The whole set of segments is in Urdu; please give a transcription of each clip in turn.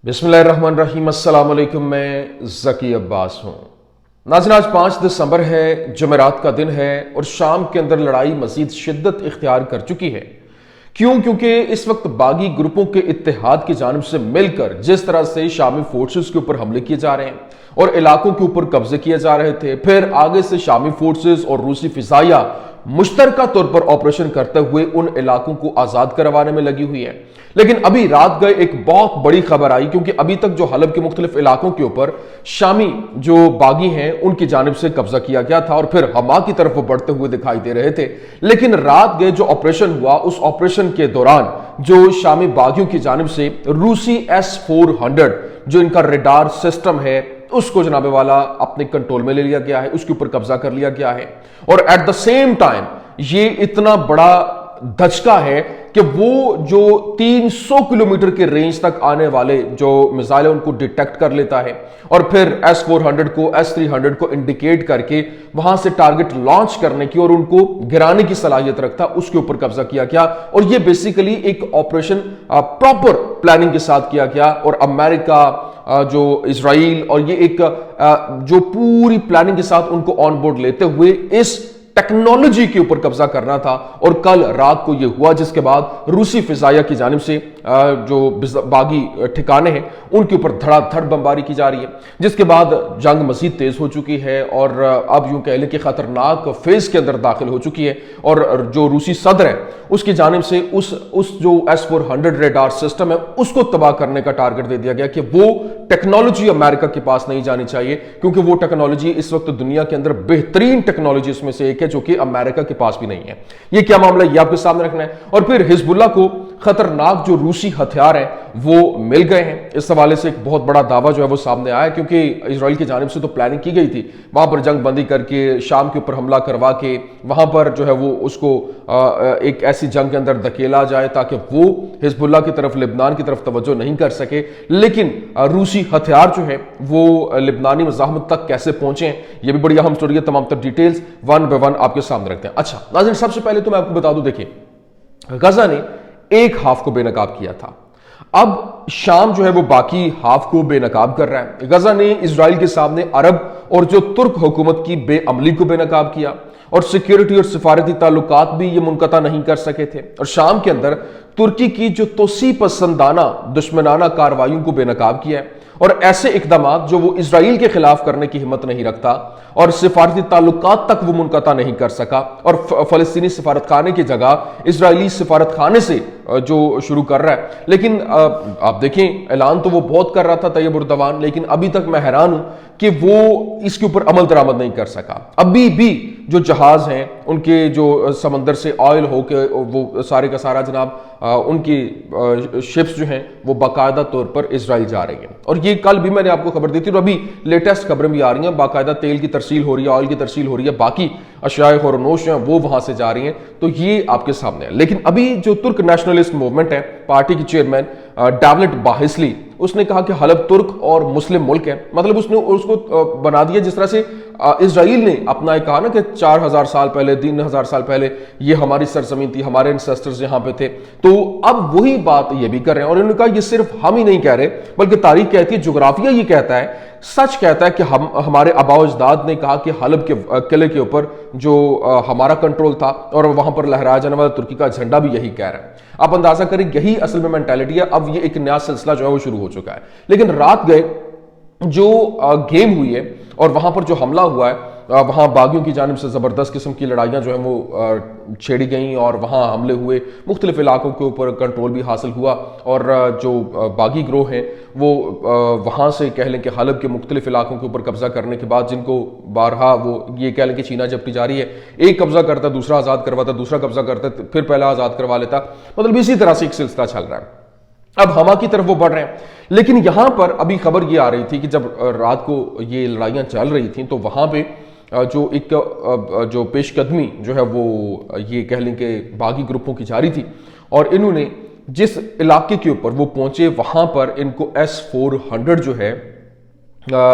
بسم اللہ الرحمن الرحیم۔ السلام علیکم، میں ذکی عباس ہوں۔ ناظرین، آج 5 دسمبر ہے، جمعرات کا دن ہے اور شام کے اندر لڑائی مزید شدت اختیار کر چکی ہے۔ کیونکہ اس وقت باغی گروپوں کے اتحاد کی جانب سے مل کر جس طرح سے شامی فورسز کے اوپر حملے کیے جا رہے ہیں اور علاقوں کے اوپر قبضے کیے جا رہے تھے، پھر آگے سے شامی فورسز اور روسی فضائیہ مشترکہ طور پر آپریشن کرتے ہوئے ان علاقوں کو آزاد کروانے میں لگی ہوئی ہے۔ لیکن ابھی رات گئے ایک بہت بڑی خبر آئی، کیونکہ ابھی تک جو حلب کے مختلف علاقوں کے اوپر شامی جو باغی ہیں ان کی جانب سے قبضہ کیا گیا تھا اور پھر حما کی طرف وہ بڑھتے ہوئے دکھائی دے رہے تھے، لیکن رات گئے جو آپریشن ہوا، اس آپریشن کے دوران جو شامی باغیوں کی جانب سے روسی S-400 جو ان کا ریڈار سسٹم ہے اس کو جناب والا اپنے کنٹرول میں لے لیا گیا ہے، اس کے اوپر قبضہ کر لیا گیا ہے۔ اور ایٹ دا سیم ٹائم یہ اتنا بڑا دھچکا ہے کہ وہ جو 300 کلومیٹر کے رینج تک آنے والے جو میزائل ہیں ان کو ڈیٹیکٹ کر لیتا ہے اور پھر S-400 کو S-300 کو انڈیکیٹ کر کے وہاں سے ٹارگٹ لانچ کرنے کی اور ان کو گرانے کی صلاحیت رکھتا، اس کے اوپر قبضہ کیا گیا۔ اور یہ بیسیکلی ایک آپریشن پراپر پلاننگ کے ساتھ کیا گیا اور امریکہ جو اسرائیل اور یہ ایک جو پوری پلاننگ کے ساتھ ان کو آن بورڈ لیتے ہوئے اس ٹیکنالوجی کے اوپر قبضہ کرنا تھا۔ اور کل رات کو یہ ہوا، جس کے بعد روسی فضائیہ کی جانب سے جو باغی ٹھکانے ہیں ان کے اوپر دھڑا دھڑ بمباری کی جا رہی ہے، جس کے بعد جنگ مزید تیز ہو چکی ہے اور اب یوں کہہ لیں کہ خطرناک فیز کے اندر داخل ہو چکی ہے۔ اور جو روسی صدر ہے اس کی جانب سے اس جو S-400 ریڈار سسٹم ہے اس کو تباہ کرنے کا ٹارگٹ دے دیا گیا کہ وہ ٹیکنالوجی امریکہ کے پاس نہیں جانی چاہیے، کیونکہ وہ ٹیکنالوجی اس وقت دنیا کے اندر بہترین ٹیکنالوجی اس میں سے ایک ہے جو کہ امریکہ کے پاس بھی نہیں ہے۔ یہ کیا معاملہ یہ آپ کے سامنے رکھنا ہے۔ اور پھر حزب اللہ کو خطرناک جو روسی ہتھیار ہیں وہ مل گئے ہیں۔ اس حوالے سے ایک بہت بڑا دعویٰ جو ہے وہ سامنے آیا، کیونکہ اسرائیل کی جانب سے تو پلاننگ کی گئی تھی وہاں پر جنگ بندی کر کے شام کے اوپر حملہ کروا کے وہاں پر جو ہے وہ اس کو ایک ایسی جنگ کے اندر دھکیلا جائے تاکہ وہ حزب اللہ کی طرف لبنان کی طرف توجہ نہیں کر سکے۔ لیکن روسی ہتھیار جو ہے وہ لبنانی مزاحمت تک کیسے پہنچے ہیں، یہ بھی بڑی اہم سٹوری ہے۔ تمام تر ڈیٹیلز ون بائی ون آپ کے سامنے رکھتے ہیں۔ اچھا ناظرین، سب سے پہلے تو میں آپ کو بتا دوں، دیکھیں غزہ نے ایک ہاف کو بے نقاب کیا تھا، اب شام جو ہے وہ باقی ہاف کو بے نقاب کر رہا ہے۔ غزہ نے اسرائیل کے سامنے عرب اور جو ترک حکومت کی بے عملی کو بے نقاب کیا اور سیکیورٹی اور سفارتی تعلقات بھی یہ منقطع نہیں کر سکے تھے، اور شام کے اندر ترکی کی جو توسیع پسندانہ دشمنانہ کارروائیوں کو بے نقاب کیا ہے اور ایسے اقدامات جو وہ اسرائیل کے خلاف کرنے کی ہمت نہیں رکھتا اور سفارتی تعلقات تک وہ منقطع نہیں کر سکا اور فلسطینی سفارت خانے کی جگہ اسرائیلی سفارت خانے سے جو شروع کر رہا ہے۔ لیکن آپ دیکھیں اعلان تو وہ بہت کر رہا تھا طیب اردوان، لیکن ابھی تک میں حیران ہوں کہ وہ اس کے اوپر عمل درآمد نہیں کر سکا۔ ابھی بھی جو جہاز ہیں ان کے جو سمندر سے آئل ہو کے وہ سارے کا سارا جناب ان کی شپس جو ہیں وہ باقاعدہ طور پر اسرائیل جا رہی ہیں، اور یہ کل بھی میں نے آپ کو خبر دی تھی اور ابھی لیٹسٹ خبریں بھی آ رہی ہیں، باقاعدہ تیل کی ترسیل ہو رہی ہے، آئل کی ترسیل ہو رہی ہے، باقی اشیاء خور و نوش ہیں وہ وہاں سے جا رہی ہیں، تو یہ آپ کے سامنے ہے۔ لیکن ابھی جو ترک نیشنلسٹ موومنٹ ہے، پارٹی کی چیئرمین ڈیولٹ باہسلی، اس نے کہا کہ حلب ترک اور مسلم ملک ہے، مطلب اس نے اس کو بنا دیا جس طرح سے اسرائیل نے اپنا ایک کہا نا کہ 4000 سال پہلے 3000 سال پہلے یہ ہماری سرزمین تھی، ہمارے انسیسٹرز یہاں پہ تھے، تو اب وہی بات یہ بھی کر رہے ہیں۔ اور انہوں نے کہا یہ صرف ہم ہی نہیں کہہ رہے بلکہ تاریخ کہتی ہے، جغرافیہ یہ کہتا ہے، سچ کہتا ہے کہ ہمارے آباء و اجداد نے کہا کہ حلب کے قلعے کے اوپر جو ہمارا کنٹرول تھا اور وہاں پر لہرایا جانے والا ترکی کا جھنڈا بھی یہی کہہ رہا ہے۔ آپ اندازہ کریں یہی اصل میں مینٹالٹی ہے۔ اب یہ ایک نیا سلسلہ جو ہے وہ شروع ہو چکا ہے۔ لیکن رات گئے جو گیم ہوئی ہے اور وہاں پر جو حملہ ہوا ہے، وہاں باغیوں کی جانب سے زبردست قسم کی لڑائیاں جو ہیں وہ چھیڑی گئیں اور وہاں حملے ہوئے، مختلف علاقوں کے اوپر کنٹرول بھی حاصل ہوا، اور جو باغی گروہ ہیں وہ وہاں سے کہہ لیں کہ حلب کے مختلف علاقوں کے اوپر قبضہ کرنے کے بعد، جن کو بارہا وہ یہ کہہ لیں کہ چینہ جپٹی جاری ہے، ایک قبضہ کرتا دوسرا آزاد کرواتا، دوسرا قبضہ کرتا پھر پہلا آزاد کروا لیتا، مطلب اسی طرح سے ایک سلسلہ چل رہا ہے۔ اب حما کی طرف وہ بڑھ رہے ہیں، لیکن یہاں پر ابھی خبر یہ آ رہی تھی کہ جب رات کو یہ لڑائیاں چل رہی تھیں تو وہاں پہ جو ایک جو پیش قدمی جو ہے وہ یہ کہہ لیں کہ باغی گروپوں کی جاری تھی، اور انہوں نے جس علاقے کے اوپر وہ پہنچے وہاں پر ان کو S-400 جو ہے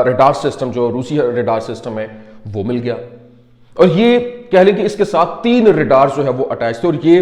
ریڈار سسٹم، جو روسی ریڈار سسٹم ہے وہ مل گیا، اور یہ کہہ لیں کہ اس کے ساتھ 3 ریڈار جو ہے وہ اٹیچ تھے، اور یہ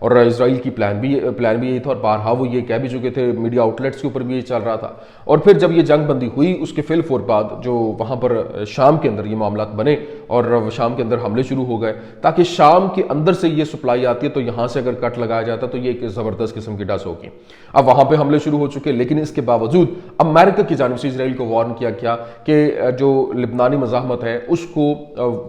اور اسرائیل کی پلان بھی یہی تھا، اور بارہا وہ یہ کہہ بھی چکے تھے، میڈیا آؤٹلیٹس کے اوپر بھی یہ چل رہا تھا۔ اور پھر جب یہ جنگ بندی ہوئی اس کے فل فور بعد جو وہاں پر شام کے اندر یہ معاملات بنے اور شام کے اندر حملے شروع ہو گئے تاکہ شام کے اندر سے یہ سپلائی آتی ہے تو یہاں سے اگر کٹ لگایا جاتا تو یہ ایک زبردست قسم کی ڈس ہوگی۔ اب وہاں پہ حملے شروع ہو چکے، لیکن اس کے باوجود امریکہ کی جانب سے اسرائیل کو وارن کیا گیا کہ جو لبنانی مزاحمت ہے اس کو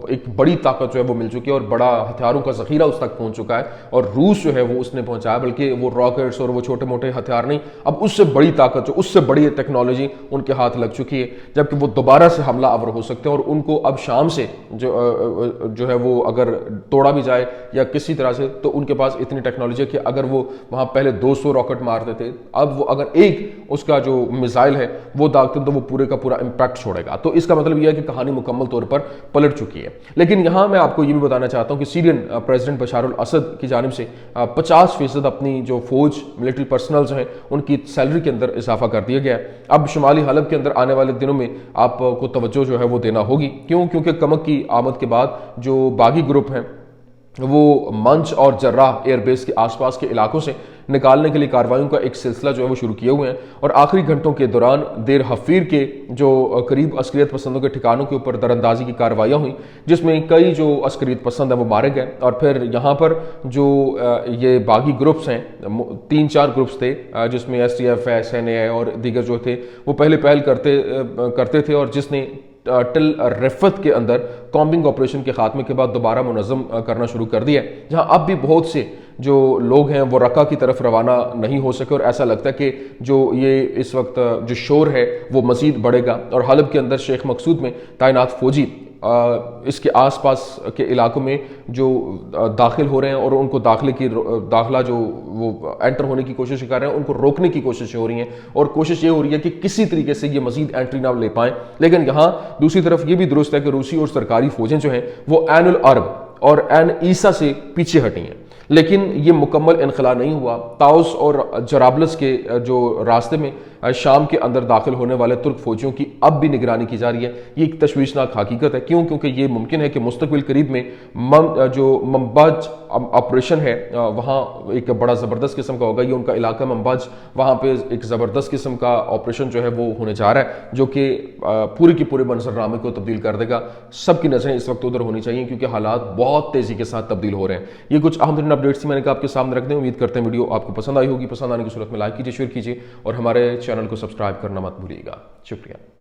ایک بڑی طاقت جو ہے وہ مل چکی ہے اور بڑا ہتھیاروں کا ذخیرہ اس تک پہنچ چکا ہے، اور روس جو ہے وہ اس نے پہنچایا، بلکہ وہ راکٹس اور وہ چھوٹے موٹے ہتھیار نہیں، اب اس سے بڑی طاقت جو اس سے بڑی ٹیکنالوجی ان کے ہاتھ لگ چکی ہے، جبکہ وہ دوبارہ سے حملہ آور ہو سکتے ہیں، اور ان کو اب شام سے جو ہے وہ اگر توڑا بھی جائے یا کسی طرح سے تو ان کے پاس اتنی ٹیکنالوجی ہے کہ اگر وہ وہاں پہلے 200 راکٹ مارتے تھے، اب وہ اگر ایک اس کا جو میزائل ہے وہ داغتے تو وہ پورے کا پورا امپیکٹ چھوڑے گا۔ تو اس کا مطلب یہ ہے کہ کہانی مکمل طور پر پلٹ چکی ہے۔ لیکن یہاں میں آپ کو یہ بھی بتانا چاہتا ہوں کہ سیرین پریزیڈنٹ بشار الاسد کی جانب سے 50% اپنی جو فوج ملٹری پرسنلز ہیں ان کی سیلری کے اندر اضافہ کر دیا گیا ہے۔ اب شمالی حلب کے اندر آنے والے دنوں میں آپ کو توجہ جو ہے وہ دینا ہوگی، کیونکہ کمک کی آمد کے بعد جو باغی گروپ ہیں وہ منچ اور جراح ایئر بیس کے آس پاس کے علاقوں سے نکالنے کے لیے کارروائیوں کا ایک سلسلہ جو ہے وہ شروع کیے ہوئے ہیں، اور آخری گھنٹوں کے دوران دیر حفیر کے جو قریب عسکریت پسندوں کے ٹھکانوں کے اوپر دراندازی کی کارروائیاں ہوئیں، جس میں کئی جو عسکریت پسند ہیں وہ مارے گئے، اور پھر یہاں پر جو یہ باغی گروپس ہیں 3-4 گروپس تھے جس میں ایس ٹی ایف ہے، ایس این اے ہے اور دیگر جو تھے وہ پہلے پہل کرتے تھے، اور جس نے ٹل رفت کے اندر کامبنگ آپریشن کے خاتمے کے بعد دوبارہ منظم کرنا شروع کر دیا ہے، جہاں اب بھی بہت سے جو لوگ ہیں وہ رقہ کی طرف روانہ نہیں ہو سکے، اور ایسا لگتا ہے کہ جو یہ اس وقت جو شور ہے وہ مزید بڑھے گا، اور حلب کے اندر شیخ مقصود میں تعینات فوجی اس کے آس پاس کے علاقوں میں جو داخل ہو رہے ہیں اور ان کو داخلہ جو وہ انٹر ہونے کی کوشش کر رہے ہیں ان کو روکنے کی کوششیں ہو رہی ہیں، اور کوشش یہ ہو رہی ہے کہ کسی طریقے سے یہ مزید انٹری نہ لے پائیں۔ لیکن یہاں دوسری طرف یہ بھی درست ہے کہ روسی اور سرکاری فوجیں جو ہیں وہ عین العرب اور عین عیسیٰ سے پیچھے ہٹی ہیں، لیکن یہ مکمل انخلا نہیں ہوا۔ تاؤس اور جرابلس کے جو راستے میں شام کے اندر داخل ہونے والے ترک فوجیوں کی اب بھی نگرانی کی جا رہی ہے۔ یہ ایک تشویشناک حقیقت ہے، کیونکہ یہ ممکن ہے کہ مستقبل قریب میں جو منبج آپریشن ہے وہاں ایک بڑا زبردست قسم کا ہوگا، یہ ان کا علاقہ منبج، وہاں پہ ایک زبردست قسم کا آپریشن جو ہے وہ ہونے جا رہا ہے، جو کہ پورے کے پورے منظرنامے کو تبدیل کر دے گا۔ سب کی نظریں اس وقت ادھر ہونی چاہیے کیونکہ حالات بہت تیزی کے ساتھ تبدیل ہو رہے ہیں۔ یہ کچھ اہم ترین اپڈیٹس تھی، میں نے کہا آپ کے سامنے رکھ دیں۔ امید کرتے ہیں ویڈیو آپ کو پسند آئی ہوگی، پسند آنے کی صورت میں لائک کیجیے، شیئر کیجیے اور ہمارے چینل کو سبسکرائب کرنا مت بھولیے گا۔ شکریہ۔